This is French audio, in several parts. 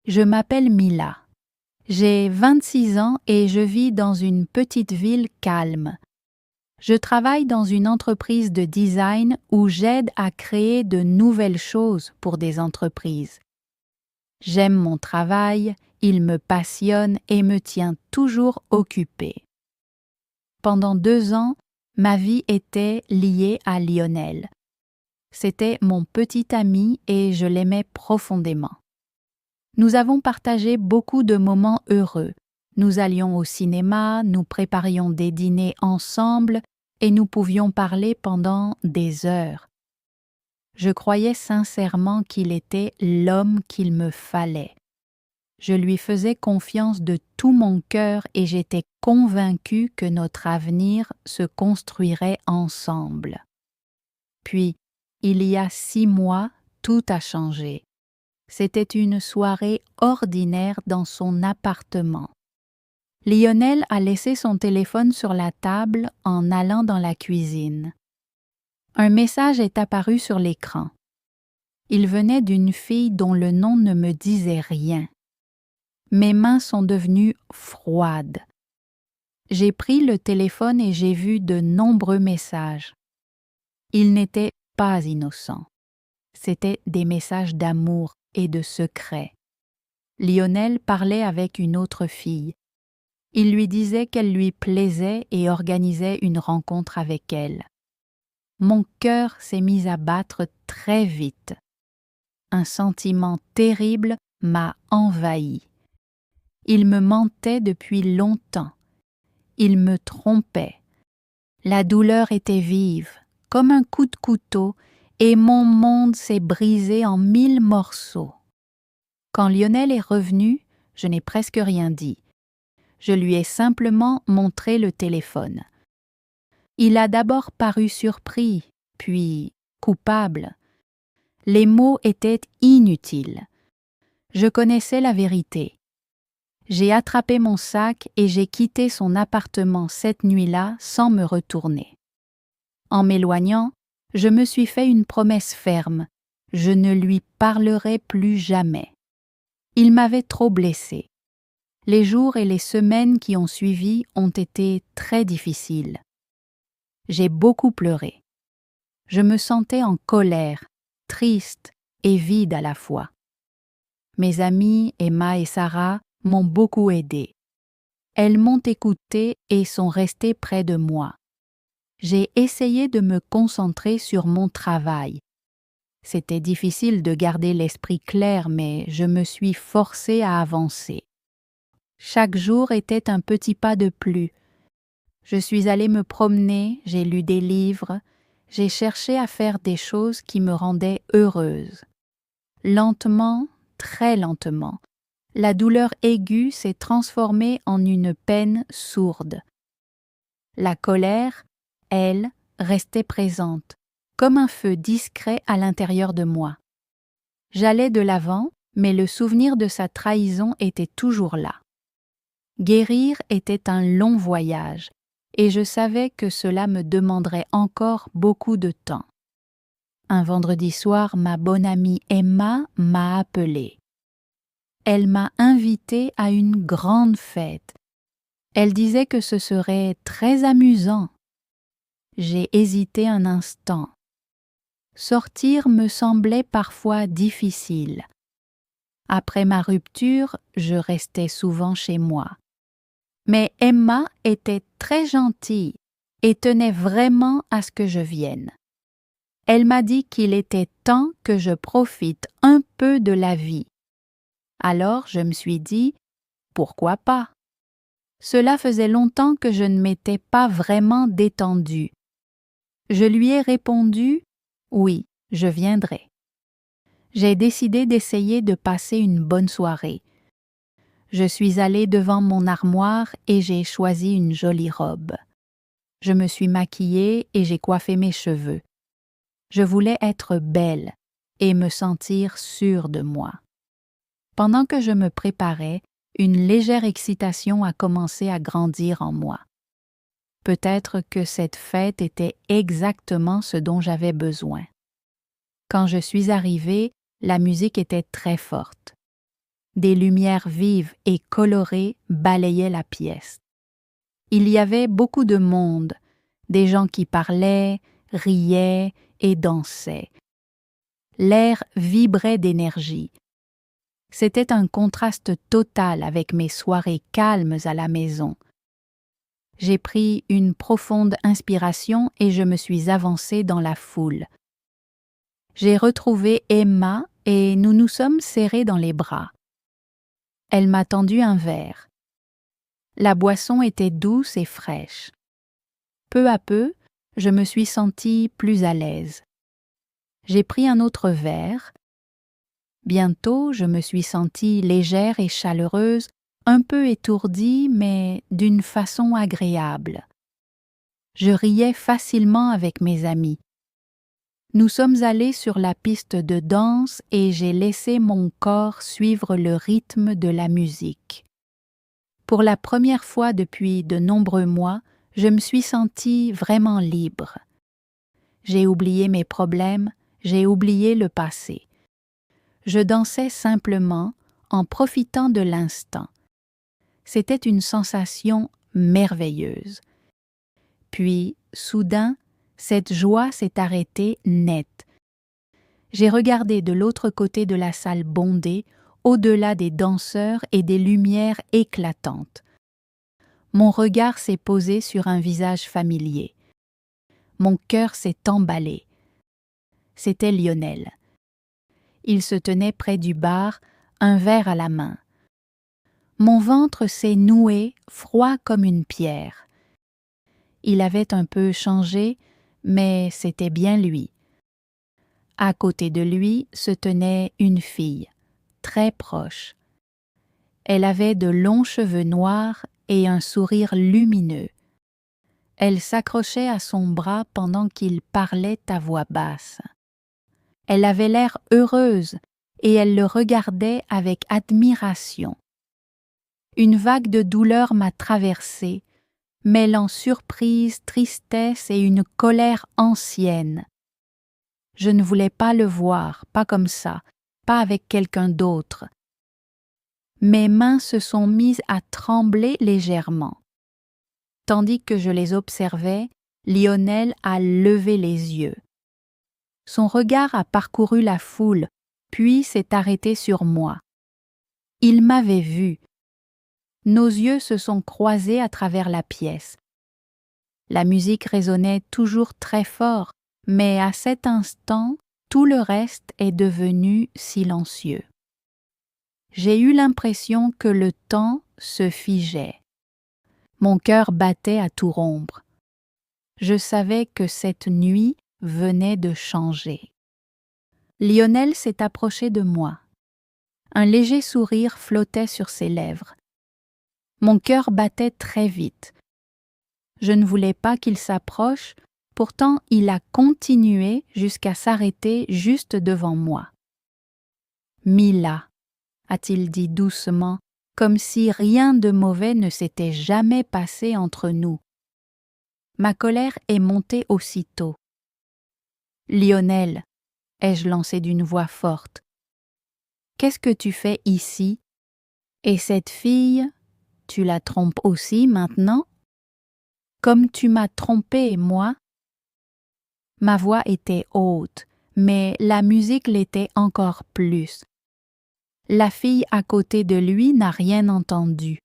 Je m'appelle Mila. J'ai 26 ans et je vis dans une petite ville calme. Je travaille dans une entreprise de design où j'aide à créer de nouvelles choses pour des entreprises. J'aime mon travail, il me passionne et me tient toujours occupée. Pendant 2 ans, ma vie était liée à Lionel. C'était mon petit ami et je l'aimais profondément. Nous avons partagé beaucoup de moments heureux. Nous allions au cinéma, nous préparions des dîners ensemble et nous pouvions parler pendant des heures. Je croyais sincèrement qu'il était l'homme qu'il me fallait. Je lui faisais confiance de tout mon cœur et j'étais convaincue que notre avenir se construirait ensemble. Puis, il y a 6 mois, tout a changé. C'était une soirée ordinaire dans son appartement. Lionel a laissé son téléphone sur la table en allant dans la cuisine. Un message est apparu sur l'écran. Il venait d'une fille dont le nom ne me disait rien. Mes mains sont devenues froides. J'ai pris le téléphone et j'ai vu de nombreux messages. Ils n'étaient pas innocents. C'étaient des messages d'amour et de secret. Lionel parlait avec une autre fille. Il lui disait qu'elle lui plaisait et organisait une rencontre avec elle. Mon cœur s'est mis à battre très vite. Un sentiment terrible m'a envahi. Il me mentait depuis longtemps. Il me trompait. La douleur était vive, comme un coup de couteau, et mon monde s'est brisé en 1000 morceaux. Quand Lionel est revenu, je n'ai presque rien dit. Je lui ai simplement montré le téléphone. Il a d'abord paru surpris, puis coupable. Les mots étaient inutiles. Je connaissais la vérité. J'ai attrapé mon sac et j'ai quitté son appartement cette nuit-là sans me retourner. En m'éloignant, je me suis fait une promesse ferme. Je ne lui parlerai plus jamais. Il m'avait trop blessée. Les jours et les semaines qui ont suivi ont été très difficiles. J'ai beaucoup pleuré. Je me sentais en colère, triste et vide à la fois. Mes amies Emma et Sarah m'ont beaucoup aidée. Elles m'ont écoutée et sont restées près de moi. J'ai essayé de me concentrer sur mon travail. C'était difficile de garder l'esprit clair, mais je me suis forcée à avancer. Chaque jour était un petit pas de plus. Je suis allée me promener, j'ai lu des livres, j'ai cherché à faire des choses qui me rendaient heureuse. Lentement, très lentement, la douleur aiguë s'est transformée en une peine sourde. La colère, elle, restait présente, comme un feu discret à l'intérieur de moi. J'allais de l'avant, mais le souvenir de sa trahison était toujours là. Guérir était un long voyage, et je savais que cela me demanderait encore beaucoup de temps. Un vendredi soir, ma bonne amie Emma m'a appelée. Elle m'a invitée à une grande fête. Elle disait que ce serait très amusant. J'ai hésité un instant. Sortir me semblait parfois difficile. Après ma rupture, je restais souvent chez moi. Mais Emma était très gentille et tenait vraiment à ce que je vienne. Elle m'a dit qu'il était temps que je profite un peu de la vie. Alors je me suis dit, pourquoi pas? Cela faisait longtemps que je ne m'étais pas vraiment détendue. Je lui ai répondu, oui, je viendrai. J'ai décidé d'essayer de passer une bonne soirée. Je suis allée devant mon armoire et j'ai choisi une jolie robe. Je me suis maquillée et j'ai coiffé mes cheveux. Je voulais être belle et me sentir sûre de moi. Pendant que je me préparais, une légère excitation a commencé à grandir en moi. Peut-être que cette fête était exactement ce dont j'avais besoin. Quand je suis arrivée, la musique était très forte. Des lumières vives et colorées balayaient la pièce. Il y avait beaucoup de monde, des gens qui parlaient, riaient et dansaient. L'air vibrait d'énergie. C'était un contraste total avec mes soirées calmes à la maison. J'ai pris une profonde inspiration et je me suis avancée dans la foule. J'ai retrouvé Emma et nous nous sommes serrés dans les bras. Elle m'a tendu un verre. La boisson était douce et fraîche. Peu à peu, je me suis sentie plus à l'aise. J'ai pris un autre verre. Bientôt, je me suis sentie légère et chaleureuse, un peu étourdie, mais d'une façon agréable. Je riais facilement avec mes amis. Nous sommes allés sur la piste de danse et j'ai laissé mon corps suivre le rythme de la musique. Pour la première fois depuis de nombreux mois, je me suis sentie vraiment libre. J'ai oublié mes problèmes, j'ai oublié le passé. Je dansais simplement en profitant de l'instant. C'était une sensation merveilleuse. Puis, soudain, cette joie s'est arrêtée net. J'ai regardé de l'autre côté de la salle bondée, au-delà des danseurs et des lumières éclatantes. Mon regard s'est posé sur un visage familier. Mon cœur s'est emballé. C'était Lionel. Il se tenait près du bar, un verre à la main. Mon ventre s'est noué, froid comme une pierre. Il avait un peu changé, mais c'était bien lui. À côté de lui se tenait une fille, très proche. Elle avait de longs cheveux noirs et un sourire lumineux. Elle s'accrochait à son bras pendant qu'il parlait à voix basse. Elle avait l'air heureuse et elle le regardait avec admiration. Une vague de douleur m'a traversée, mêlant surprise, tristesse et une colère ancienne. Je ne voulais pas le voir, pas comme ça, pas avec quelqu'un d'autre. Mes mains se sont mises à trembler légèrement. Tandis que je les observais, Lionel a levé les yeux. Son regard a parcouru la foule, puis s'est arrêté sur moi. Il m'avait vu. Nos yeux se sont croisés à travers la pièce. La musique résonnait toujours très fort, mais à cet instant, tout le reste est devenu silencieux. J'ai eu l'impression que le temps se figeait. Mon cœur battait à tout rompre. Je savais que cette nuit venait de changer. Lionel s'est approché de moi. Un léger sourire flottait sur ses lèvres. Mon cœur battait très vite. Je ne voulais pas qu'il s'approche, pourtant il a continué jusqu'à s'arrêter juste devant moi. « Mila », a-t-il dit doucement, comme si rien de mauvais ne s'était jamais passé entre nous. Ma colère est montée aussitôt. « Lionel », ai-je lancé d'une voix forte, « qu'est-ce que tu fais ici? Et cette fille, tu la trompes aussi maintenant? Comme tu m'as trompé, moi? » Ma voix était haute, mais la musique l'était encore plus. La fille à côté de lui n'a rien entendu.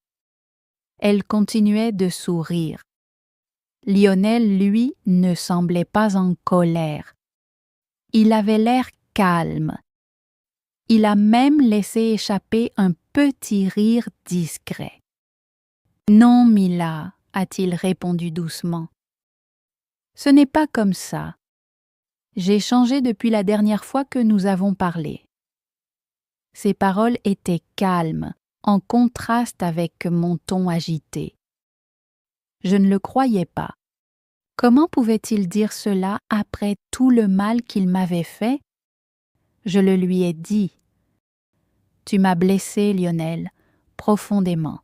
Elle continuait de sourire. Lionel, lui, ne semblait pas en colère. Il avait l'air calme. Il a même laissé échapper un petit rire discret. « Non, Mila, » a-t-il répondu doucement. « Ce n'est pas comme ça. J'ai changé depuis la dernière fois que nous avons parlé. » Ses paroles étaient calmes, en contraste avec mon ton agité. Je ne le croyais pas. Comment pouvait-il dire cela après tout le mal qu'il m'avait fait? Je le lui ai dit. « Tu m'as blessé, Lionel, profondément.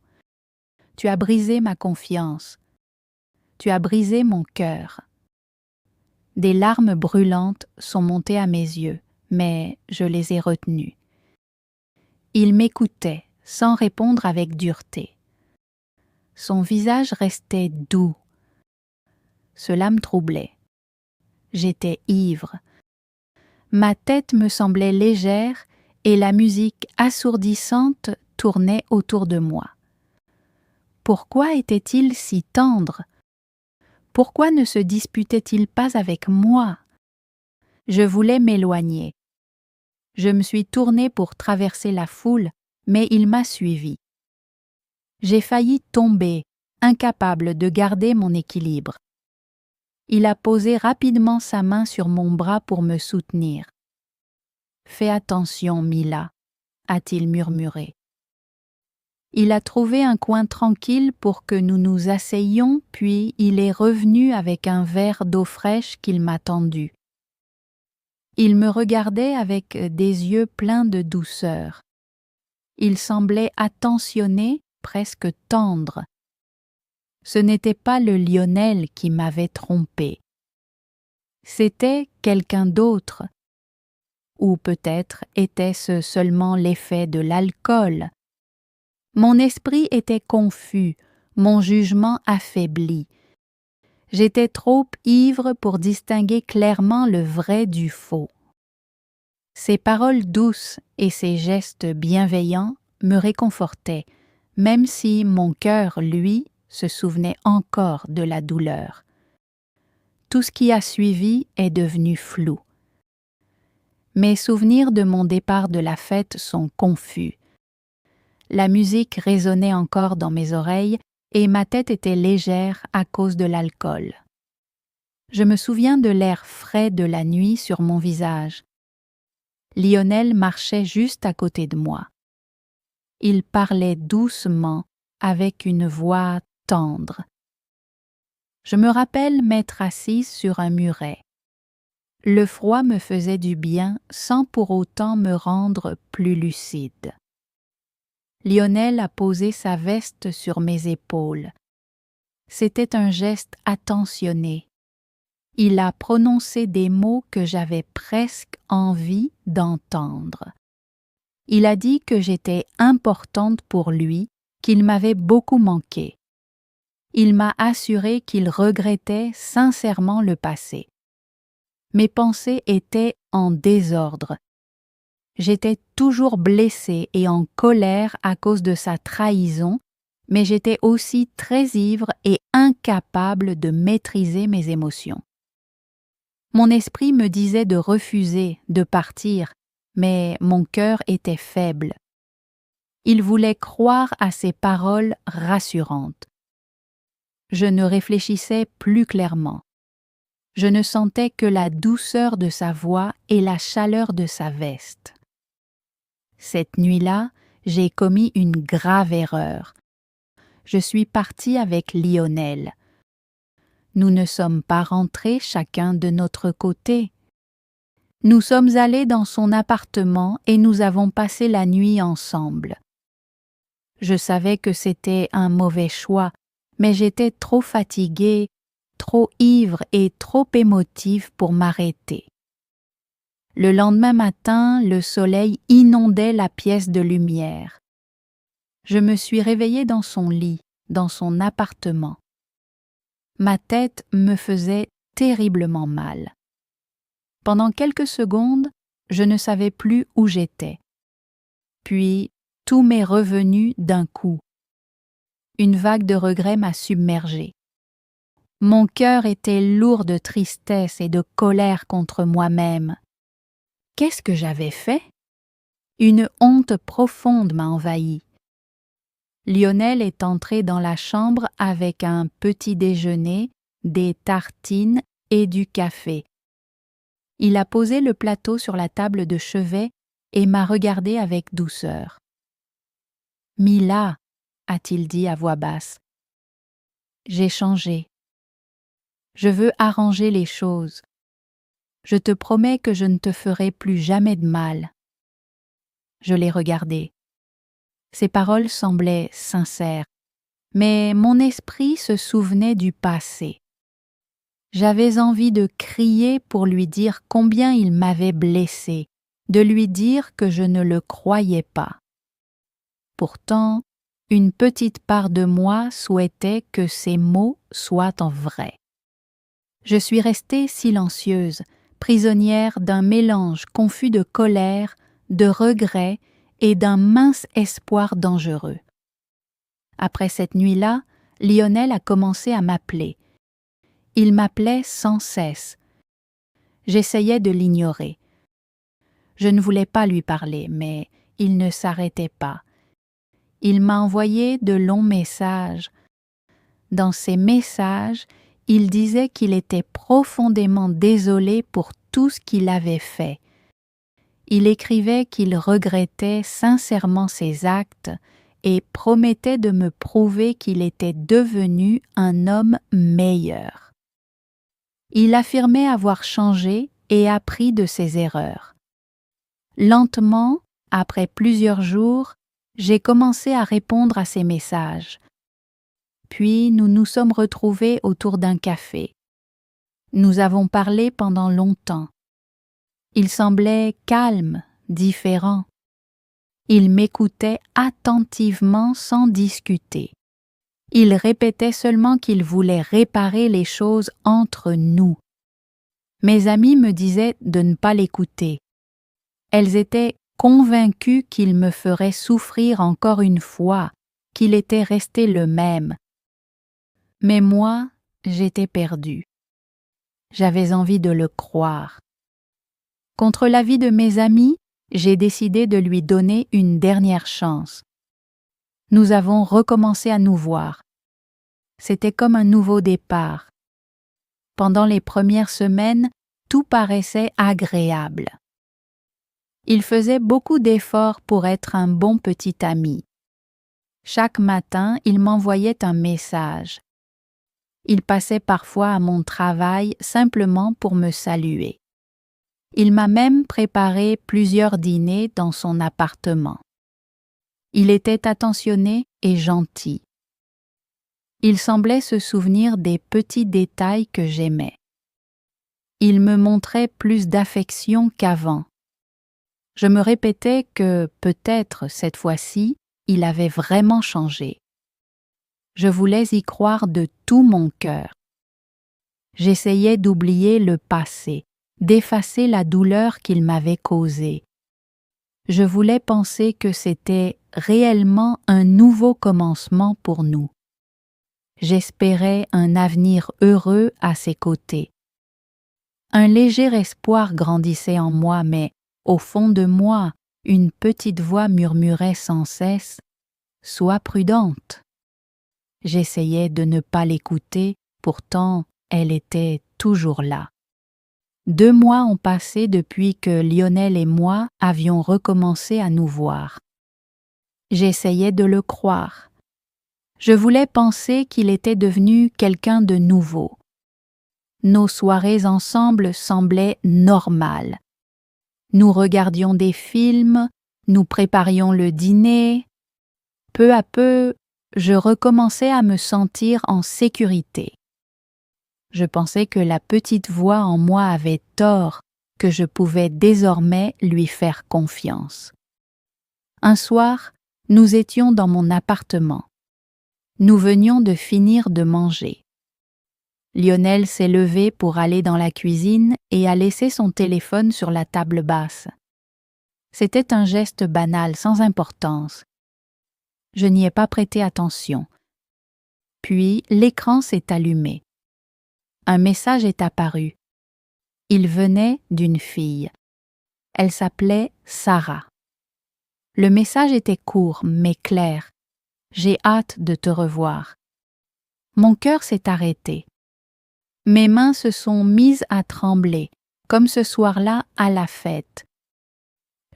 Tu as brisé ma confiance. Tu as brisé mon cœur. » Des larmes brûlantes sont montées à mes yeux, mais je les ai retenues. Il m'écoutait, sans répondre avec dureté. Son visage restait doux. Cela me troublait. J'étais ivre. Ma tête me semblait légère et la musique assourdissante tournait autour de moi. Pourquoi était-il si tendre? Pourquoi ne se disputait-il pas avec moi? Je voulais m'éloigner. Je me suis tournée pour traverser la foule, mais il m'a suivi. J'ai failli tomber, incapable de garder mon équilibre. Il a posé rapidement sa main sur mon bras pour me soutenir. « Fais attention, Mila », a-t-il murmuré. Il a trouvé un coin tranquille pour que nous nous asseyions, puis il est revenu avec un verre d'eau fraîche qu'il m'a tendu. Il me regardait avec des yeux pleins de douceur. Il semblait attentionné, presque tendre. Ce n'était pas le Lionel qui m'avait trompé. C'était quelqu'un d'autre. Ou peut-être était-ce seulement l'effet de l'alcool. Mon esprit était confus, mon jugement affaibli. J'étais trop ivre pour distinguer clairement le vrai du faux. Ses paroles douces et ses gestes bienveillants me réconfortaient, même si mon cœur, lui, se souvenait encore de la douleur. Tout ce qui a suivi est devenu flou. Mes souvenirs de mon départ de la fête sont confus. La musique résonnait encore dans mes oreilles et ma tête était légère à cause de l'alcool. Je me souviens de l'air frais de la nuit sur mon visage. Lionel marchait juste à côté de moi. Il parlait doucement, avec une voix tendre. Je me rappelle m'être assise sur un muret. Le froid me faisait du bien sans pour autant me rendre plus lucide. Lionel a posé sa veste sur mes épaules. C'était un geste attentionné. Il a prononcé des mots que j'avais presque envie d'entendre. Il a dit que j'étais importante pour lui, qu'il m'avait beaucoup manqué. Il m'a assuré qu'il regrettait sincèrement le passé. Mes pensées étaient en désordre. J'étais toujours blessée et en colère à cause de sa trahison, mais j'étais aussi très ivre et incapable de maîtriser mes émotions. Mon esprit me disait de refuser, de partir, mais mon cœur était faible. Il voulait croire à ses paroles rassurantes. Je ne réfléchissais plus clairement. Je ne sentais que la douceur de sa voix et la chaleur de sa veste. Cette nuit-là, j'ai commis une grave erreur. Je suis partie avec Lionel. Nous ne sommes pas rentrés chacun de notre côté. Nous sommes allés dans son appartement et nous avons passé la nuit ensemble. Je savais que c'était un mauvais choix, mais j'étais trop fatiguée, trop ivre et trop émotive pour m'arrêter. Le lendemain matin, le soleil inondait la pièce de lumière. Je me suis réveillée dans son lit, dans son appartement. Ma tête me faisait terriblement mal. Pendant quelques secondes, je ne savais plus où j'étais. Puis, tout m'est revenu d'un coup. Une vague de regret m'a submergée. Mon cœur était lourd de tristesse et de colère contre moi-même. Qu'est-ce que j'avais fait? Une honte profonde m'a envahie. Lionel est entré dans la chambre avec un petit déjeuner, des tartines et du café. Il a posé le plateau sur la table de chevet et m'a regardé avec douceur. « Mila », a-t-il dit à voix basse. J'ai changé. Je veux arranger les choses. Je te promets que je ne te ferai plus jamais de mal. Je l'ai regardé. Ses paroles semblaient sincères, mais mon esprit se souvenait du passé. J'avais envie de crier pour lui dire combien il m'avait blessée, de lui dire que je ne le croyais pas. Pourtant, une petite part de moi souhaitait que ces mots soient en vrai. Je suis restée silencieuse, prisonnière d'un mélange confus de colère, de regret et d'un mince espoir dangereux. Après cette nuit-là, Lionel a commencé à m'appeler. Il m'appelait sans cesse. J'essayais de l'ignorer. Je ne voulais pas lui parler, mais il ne s'arrêtait pas. Il m'a envoyé de longs messages. Dans ces messages, il disait qu'il était profondément désolé pour tout ce qu'il avait fait. Il écrivait qu'il regrettait sincèrement ses actes et promettait de me prouver qu'il était devenu un homme meilleur. Il affirmait avoir changé et appris de ses erreurs. Lentement, après plusieurs jours, j'ai commencé à répondre à ses messages. Puis nous nous sommes retrouvés autour d'un café. Nous avons parlé pendant longtemps. Il semblait calme, différent. Il m'écoutait attentivement sans discuter. Il répétait seulement qu'il voulait réparer les choses entre nous. Mes amies me disaient de ne pas l'écouter. Elles étaient convaincues qu'il me ferait souffrir encore une fois, qu'il était resté le même. Mais moi, j'étais perdue. J'avais envie de le croire. Contre l'avis de mes amis, j'ai décidé de lui donner une dernière chance. Nous avons recommencé à nous voir. C'était comme un nouveau départ. Pendant les premières semaines, tout paraissait agréable. Il faisait beaucoup d'efforts pour être un bon petit ami. Chaque matin, il m'envoyait un message. Il passait parfois à mon travail simplement pour me saluer. Il m'a même préparé plusieurs dîners dans son appartement. Il était attentionné et gentil. Il semblait se souvenir des petits détails que j'aimais. Il me montrait plus d'affection qu'avant. Je me répétais que, peut-être, cette fois-ci, il avait vraiment changé. Je voulais y croire de tout mon cœur. J'essayais d'oublier le passé, d'effacer la douleur qu'il m'avait causée. Je voulais penser que c'était réellement un nouveau commencement pour nous. J'espérais un avenir heureux à ses côtés. Un léger espoir grandissait en moi, mais au fond de moi, une petite voix murmurait sans cesse « Sois prudente ». J'essayais de ne pas l'écouter, pourtant elle était toujours là. 2 mois ont passé depuis que Lionel et moi avions recommencé à nous voir. J'essayais de le croire. Je voulais penser qu'il était devenu quelqu'un de nouveau. Nos soirées ensemble semblaient normales. Nous regardions des films, nous préparions le dîner. Peu à peu, je recommençais à me sentir en sécurité. Je pensais que la petite voix en moi avait tort, que je pouvais désormais lui faire confiance. Un soir, nous étions dans mon appartement. Nous venions de finir de manger. Lionel s'est levé pour aller dans la cuisine et a laissé son téléphone sur la table basse. C'était un geste banal, sans importance. Je n'y ai pas prêté attention. Puis l'écran s'est allumé. Un message est apparu. Il venait d'une fille. Elle s'appelait Sarah. Le message était court mais clair. J'ai hâte de te revoir. Mon cœur s'est arrêté. Mes mains se sont mises à trembler, comme ce soir-là à la fête.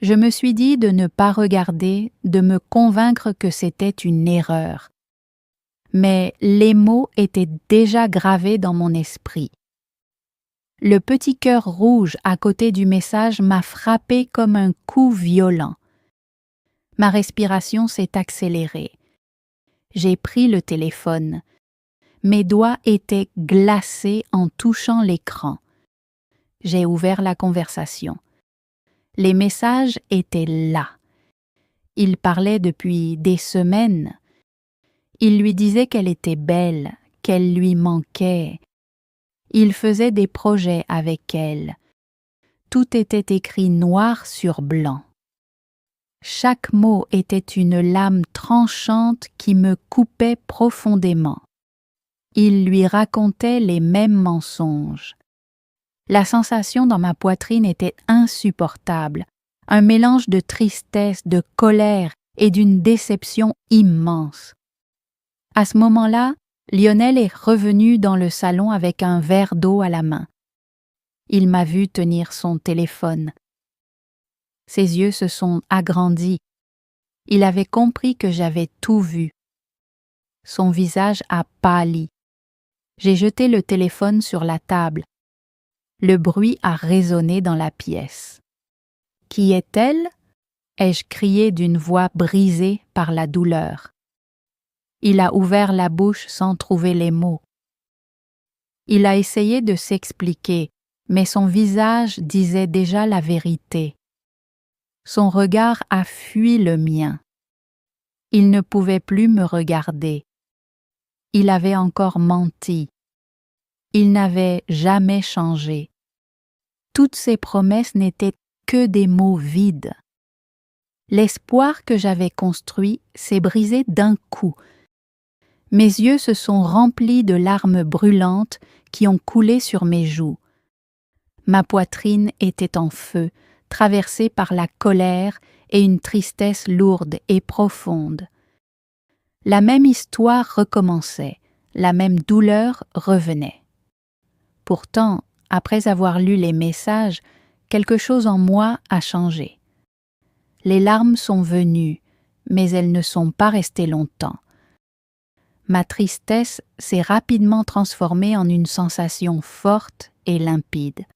Je me suis dit de ne pas regarder, de me convaincre que c'était une erreur. Mais les mots étaient déjà gravés dans mon esprit. Le petit cœur rouge à côté du message m'a frappé comme un coup violent. Ma respiration s'est accélérée. J'ai pris le téléphone. Mes doigts étaient glacés en touchant l'écran. J'ai ouvert la conversation. Les messages étaient là. Ils parlaient depuis des semaines. Il lui disait qu'elle était belle, qu'elle lui manquait. Il faisait des projets avec elle. Tout était écrit noir sur blanc. Chaque mot était une lame tranchante qui me coupait profondément. Il lui racontait les mêmes mensonges. La sensation dans ma poitrine était insupportable, un mélange de tristesse, de colère et d'une déception immense. À ce moment-là, Lionel est revenu dans le salon avec un verre d'eau à la main. Il m'a vu tenir son téléphone. Ses yeux se sont agrandis. Il avait compris que j'avais tout vu. Son visage a pâli. J'ai jeté le téléphone sur la table. Le bruit a résonné dans la pièce. « Qui est-elle » ai-je crié d'une voix brisée par la douleur. Il a ouvert la bouche sans trouver les mots. Il a essayé de s'expliquer, mais son visage disait déjà la vérité. Son regard a fui le mien. Il ne pouvait plus me regarder. Il avait encore menti. Il n'avait jamais changé. Toutes ses promesses n'étaient que des mots vides. L'espoir que j'avais construit s'est brisé d'un coup. Mes yeux se sont remplis de larmes brûlantes qui ont coulé sur mes joues. Ma poitrine était en feu, traversée par la colère et une tristesse lourde et profonde. La même histoire recommençait, la même douleur revenait. Pourtant, après avoir lu les messages, quelque chose en moi a changé. Les larmes sont venues, mais elles ne sont pas restées longtemps. Ma tristesse s'est rapidement transformée en une sensation forte et limpide.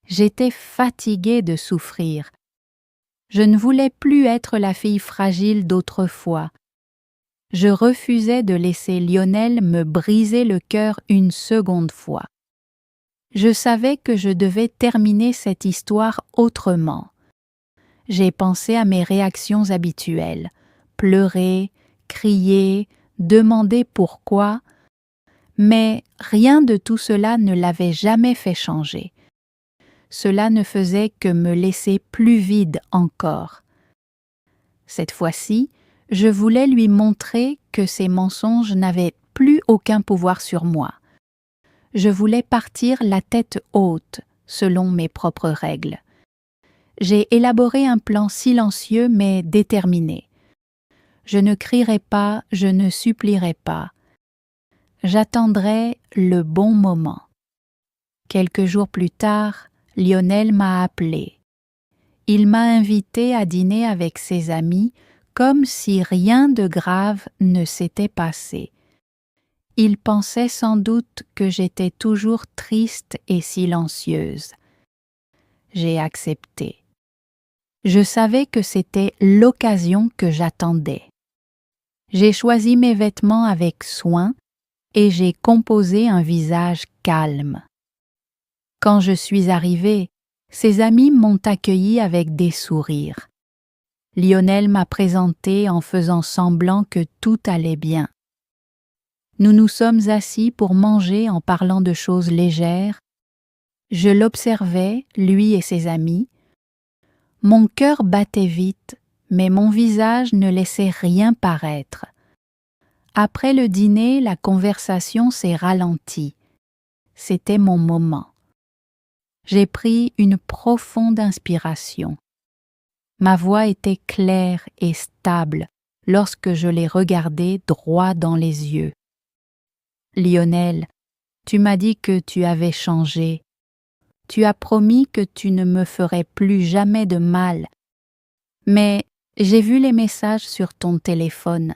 J'étais fatiguée de souffrir. Je ne voulais plus être la fille fragile d'autrefois. Je refusais de laisser Lionel me briser le cœur une seconde fois. Je savais que je devais terminer cette histoire autrement. J'ai pensé à mes réactions habituelles, pleurer, crier, demander pourquoi, mais rien de tout cela ne l'avait jamais fait changer. Cela ne faisait que me laisser plus vide encore. Cette fois-ci, je voulais lui montrer que ses mensonges n'avaient plus aucun pouvoir sur moi. Je voulais partir la tête haute, selon mes propres règles. J'ai élaboré un plan silencieux mais déterminé. Je ne crierai pas, je ne supplierai pas. J'attendrai le bon moment. Quelques jours plus tard, Lionel m'a appelé. Il m'a invité à dîner avec ses amis comme si rien de grave ne s'était passé. Il pensait sans doute que j'étais toujours triste et silencieuse. J'ai accepté. Je savais que c'était l'occasion que j'attendais. J'ai choisi mes vêtements avec soin et j'ai composé un visage calme. Quand je suis arrivée, ses amis m'ont accueilli avec des sourires. Lionel m'a présentée en faisant semblant que tout allait bien. Nous nous sommes assis pour manger en parlant de choses légères. Je l'observais, lui et ses amis. Mon cœur battait vite, mais mon visage ne laissait rien paraître. Après le dîner, la conversation s'est ralentie. C'était mon moment. J'ai pris une profonde inspiration. Ma voix était claire et stable lorsque je l'ai regardé droit dans les yeux. « Lionel, tu m'as dit que tu avais changé. Tu as promis que tu ne me ferais plus jamais de mal. Mais j'ai vu les messages sur ton téléphone.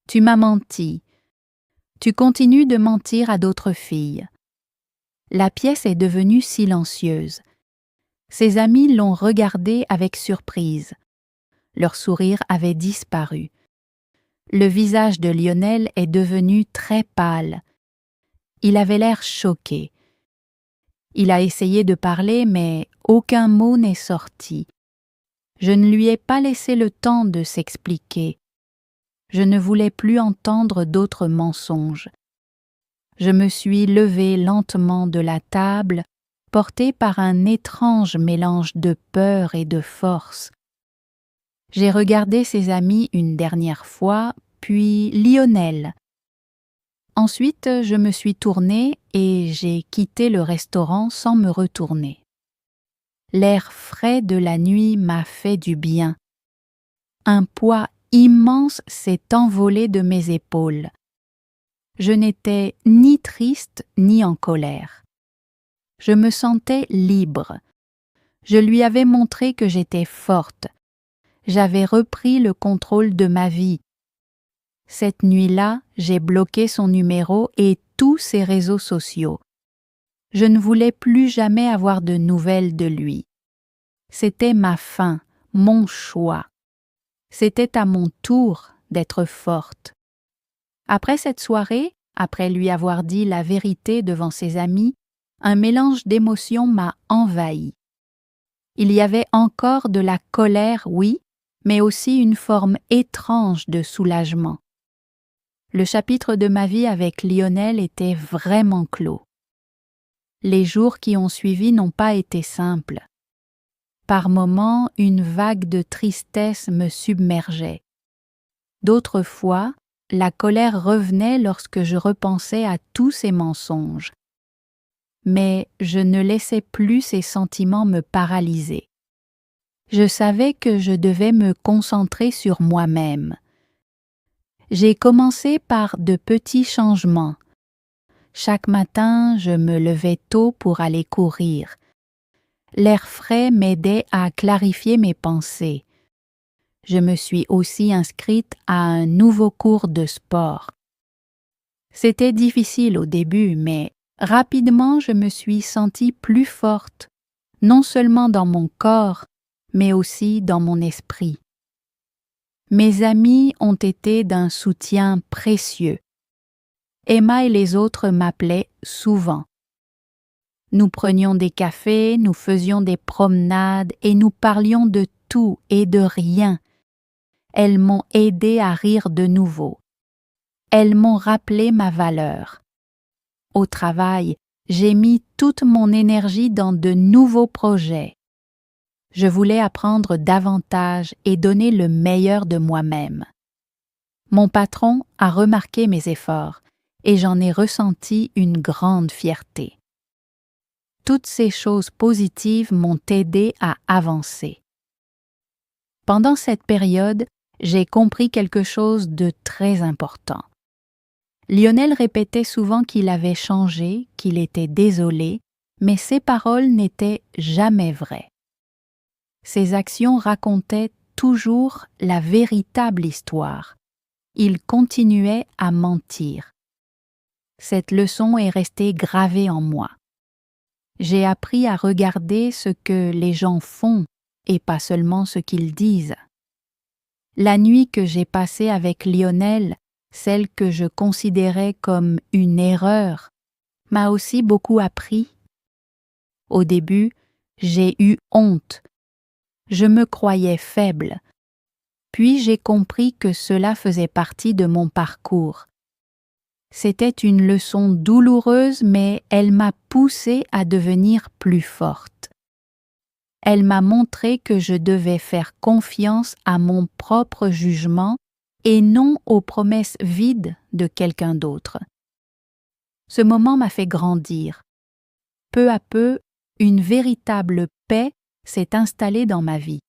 Tu m'as menti. Tu continues de mentir à d'autres filles. » La pièce est devenue silencieuse. Ses amis l'ont regardé avec surprise. Leur sourire avait disparu. Le visage de Lionel est devenu très pâle. Il avait l'air choqué. Il a essayé de parler, mais aucun mot n'est sorti. Je ne lui ai pas laissé le temps de s'expliquer. Je ne voulais plus entendre d'autres mensonges. Je me suis levée lentement de la table, portée par un étrange mélange de peur et de force. J'ai regardé ses amis une dernière fois, puis Lionel. Ensuite, je me suis tournée et j'ai quitté le restaurant sans me retourner. L'air frais de la nuit m'a fait du bien. Un poids immense s'est envolé de mes épaules. Je n'étais ni triste ni en colère. Je me sentais libre. Je lui avais montré que j'étais forte. J'avais repris le contrôle de ma vie. Cette nuit-là, j'ai bloqué son numéro et tous ses réseaux sociaux. Je ne voulais plus jamais avoir de nouvelles de lui. C'était ma fin, mon choix. C'était à mon tour d'être forte. Après cette soirée, après lui avoir dit la vérité devant ses amis, un mélange d'émotions m'a envahi. Il y avait encore de la colère, oui, mais aussi une forme étrange de soulagement. Le chapitre de ma vie avec Lionel était vraiment clos. Les jours qui ont suivi n'ont pas été simples. Par moments, une vague de tristesse me submergeait. D'autres fois, la colère revenait lorsque je repensais à tous ces mensonges. Mais je ne laissais plus ces sentiments me paralyser. Je savais que je devais me concentrer sur moi-même. J'ai commencé par de petits changements. Chaque matin, je me levais tôt pour aller courir. L'air frais m'aidait à clarifier mes pensées. Je me suis aussi inscrite à un nouveau cours de sport. C'était difficile au début, mais rapidement je me suis sentie plus forte, non seulement dans mon corps, mais aussi dans mon esprit. Mes amis ont été d'un soutien précieux. Emma et les autres m'appelaient souvent. Nous prenions des cafés, nous faisions des promenades et nous parlions de tout et de rien. Elles m'ont aidé à rire de nouveau. Elles m'ont rappelé ma valeur. Au travail, j'ai mis toute mon énergie dans de nouveaux projets. Je voulais apprendre davantage et donner le meilleur de moi-même. Mon patron a remarqué mes efforts et j'en ai ressenti une grande fierté. Toutes ces choses positives m'ont aidé à avancer. Pendant cette période, j'ai compris quelque chose de très important. Lionel répétait souvent qu'il avait changé, qu'il était désolé, mais ses paroles n'étaient jamais vraies. Ses actions racontaient toujours la véritable histoire. Il continuait à mentir. Cette leçon est restée gravée en moi. J'ai appris à regarder ce que les gens font et pas seulement ce qu'ils disent. La nuit que j'ai passée avec Lionel, celle que je considérais comme une erreur, m'a aussi beaucoup appris. Au début, j'ai eu honte. Je me croyais faible. Puis j'ai compris que cela faisait partie de mon parcours. C'était une leçon douloureuse, mais elle m'a poussée à devenir plus forte. Elle m'a montré que je devais faire confiance à mon propre jugement et non aux promesses vides de quelqu'un d'autre. Ce moment m'a fait grandir. Peu à peu, une véritable paix s'est installée dans ma vie.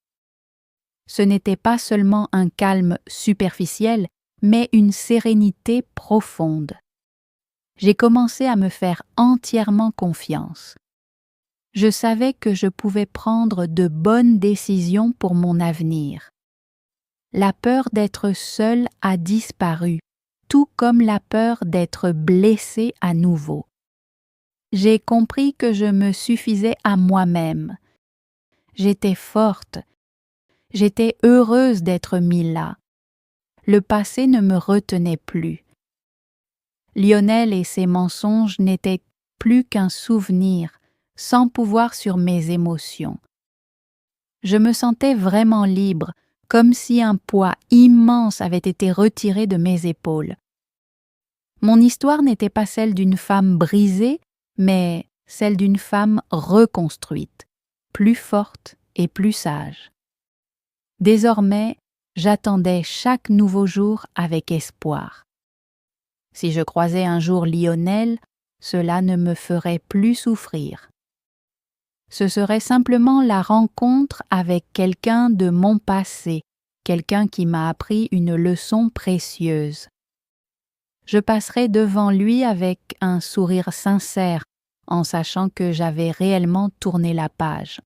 Ce n'était pas seulement un calme superficiel, mais une sérénité profonde. J'ai commencé à me faire entièrement confiance. Je savais que je pouvais prendre de bonnes décisions pour mon avenir. La peur d'être seule a disparu, tout comme la peur d'être blessée à nouveau. J'ai compris que je me suffisais à moi-même. J'étais forte. J'étais heureuse d'être mise là. Le passé ne me retenait plus. Lionel et ses mensonges n'étaient plus qu'un souvenir, sans pouvoir sur mes émotions. Je me sentais vraiment libre, comme si un poids immense avait été retiré de mes épaules. Mon histoire n'était pas celle d'une femme brisée, mais celle d'une femme reconstruite, plus forte et plus sage. Désormais, j'attendais chaque nouveau jour avec espoir. Si je croisais un jour Lionel, cela ne me ferait plus souffrir. Ce serait simplement la rencontre avec quelqu'un de mon passé, quelqu'un qui m'a appris une leçon précieuse. Je passerai devant lui avec un sourire sincère, en sachant que j'avais réellement tourné la page.